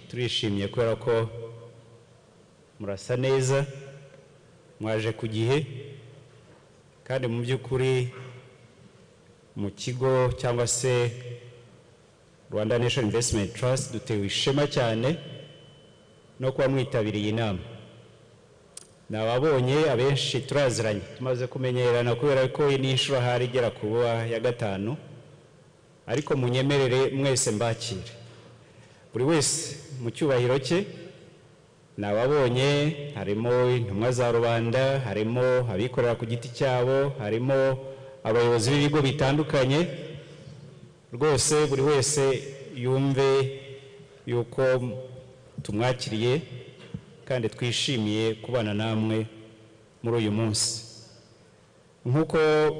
turishimye kubera ko murasa neza, mwaje ku gihe, kandi mu by'ukuri mu kigo cyangwa se Rwanda National Investment Trust dutewe ishema cyane no kuba mwitabiriye inama. Nababonye abenshi turaziranye, tumaze kumenyerana kubera ko ni inshuro hari igera kuba ya gatanu, ariko munyemerere mwese mbakire, buri wese mu cyubahiro cye. Nababonye harimo intumwa za rubanda, harimo abikorera ku giti cyabo, harimo abayobozi b'ibigo bitandukanye. Rwose buri wese yumve yuko tumwakiriye kandi twishimiye kubana namwe muri uyu munsi. Nkuko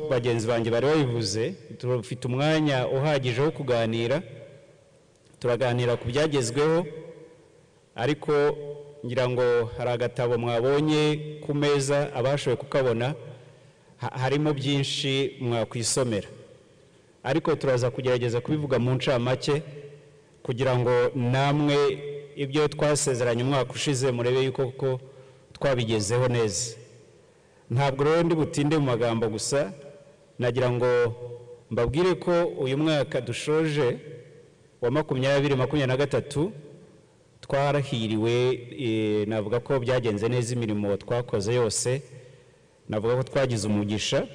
bagenzi banjye bari babivuze, turafite umwanya uhagije wo kuganira, turaganira ku byagezweho, ariko ngira ngo hari agatabo mwabonye ku meza, abashoboye kukabona harimo byinshi mwakwisomera, ariko turaza kugerageza kubivuga mu ncamake kugira ngo namwe ibyo twasezeranye umwaka ushize murebe yuko ko twabigezeho neza. Ntabwo rero ndi butinde mu magambo gusa, nagira ngo mbabwire ko uyu mwaka dushoje wa 2023 twarahiriwe. Navuga ko byagenze neza, imirimo twakoze yose navuga ko twagize umugisha,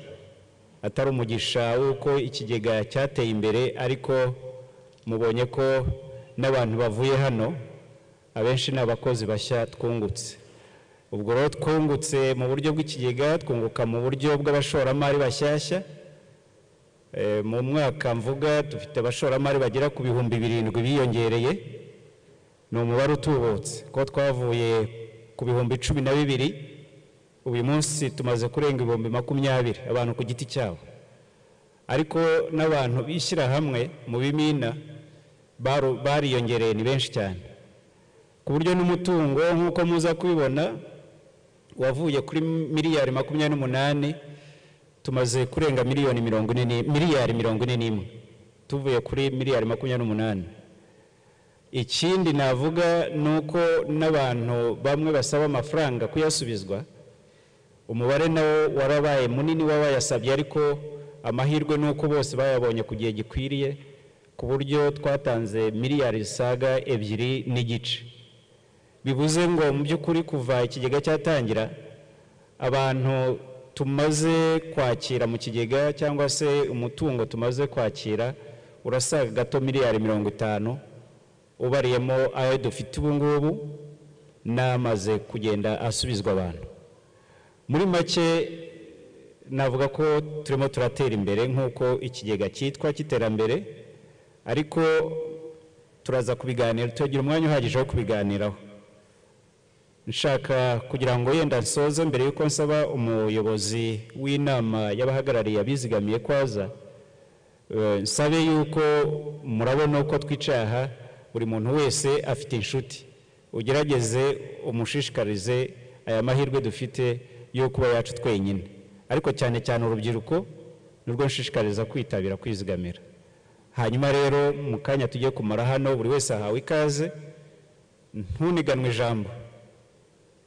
atari umugisha w'uko ikigega cyateye imbere, ariko mubonye ko n'abantu bavuye hano abenshi n'abakozi bashya twungutse. Ubwo rero twungutse mu buryo bw'ikigega, twunguka mu buryo bw'abashoramari bashyashya. Mu mwaka mvuga dufite abashoramari bagera ku 7,000 biyongereye, ni umubare utubutse ko twavuye ku 12,000, uyu munsi tumaze kurenga 20,000 abantu ku giti cyabo, ariko n'abantu bishyira hamwe mu bimina bariyongereye ni benshi cyane, ku buryo n'umutungo nk'uko muza kubibona wavuye kuri miliyari 28, tumaze kurenga miliyari 41, tuvuye kuri miliyari 28. Ikindi navuga nuko n'abantu bamwe basaba amafaranga kuyasubizwa, umubare nawo warabaye munini w'abayasabye, ariko amahirwe nuko bose bayabonye ku gihe gikwiriye, ku buryo twatanze miliyari zisaga 2.5. Bivuze ngo mu by'ukuri kuva ikigega cyatangira, abantu tumaze kwakira mu kigega cyangwa se umutungo tumaze kwakira urasaga gato miliyari 50, ubariyemo ayo dufite ubu ngubu namaze kugenda asubizwa abantu. Muri make navuga ko turimo turatera imbere nk'uko ikigega cyitwa cy'iterambere, ariko turaza kubiganira, tugira umwanya uhagije wo kubiganiraho. Nshaka kugira ngo yenda nsoze mbere yuko nsaba umuyobozi w'inama y'abahagarariye abizigamiye kwaza, nsabe yuko murabona uko twicaye aha, buri muntu wese afite inshuti, ugerageze umushishikarize aya mahirwe dufite yo kuba yacu twenyine, ariko cyane cyane urubyiruko nirwo nshishikariza kwitabira kwizigamira. Hanyuma rero mu kanya tugiye kumara hano, buri wese ahawe ikaze, ntuniganwe ijambo.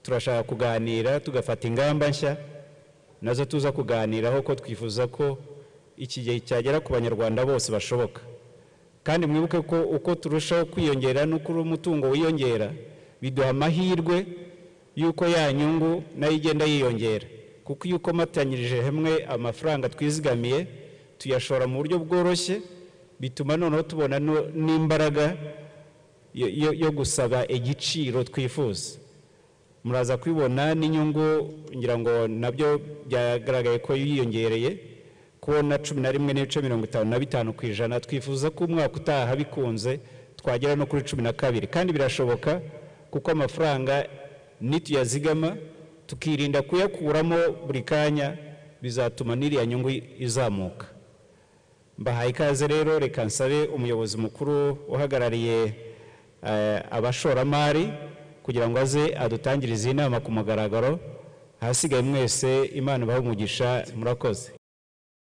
Turashaka kuganira tugafata ingamba nshya nazo tuza kuganiraho, ko twifuza ko iki gihe cyagera ku banyarwanda bose bashoboka. Kandi mwibuke ko uko turushaho kwiyongera n'uko umutungo wiyongera, biduha amahirwe yuko ya nyungu nayo igenda yiyongera, kuko yuko matanyirije hamwe amafaranga twizigamiye tuyashora mu buryo bworoshye, bituma noneho tubona n'imbaraga yo gusaba igiciro twifuza. Muraza kwibona n'inyungu, ngira ngo nabyo byagaragaye ko yiyongereye, kubona 11.55%. Twifuza ko umwaka utaha bikunze twagera no kuri 12, kandi birashoboka kuko amafaranga nituyazigama tukirinda kuyakuramo buri kanya, bizatuma n'iriya nyungu izamuka. Mbahaye ikaze rero, reka nsabe umuyobozi mukuru uhagarariye abashoramari kugira ngo aze adutangirize inama ku mugaragaro. Hasigaye mwese Imana ibahe umugisha, murakoze.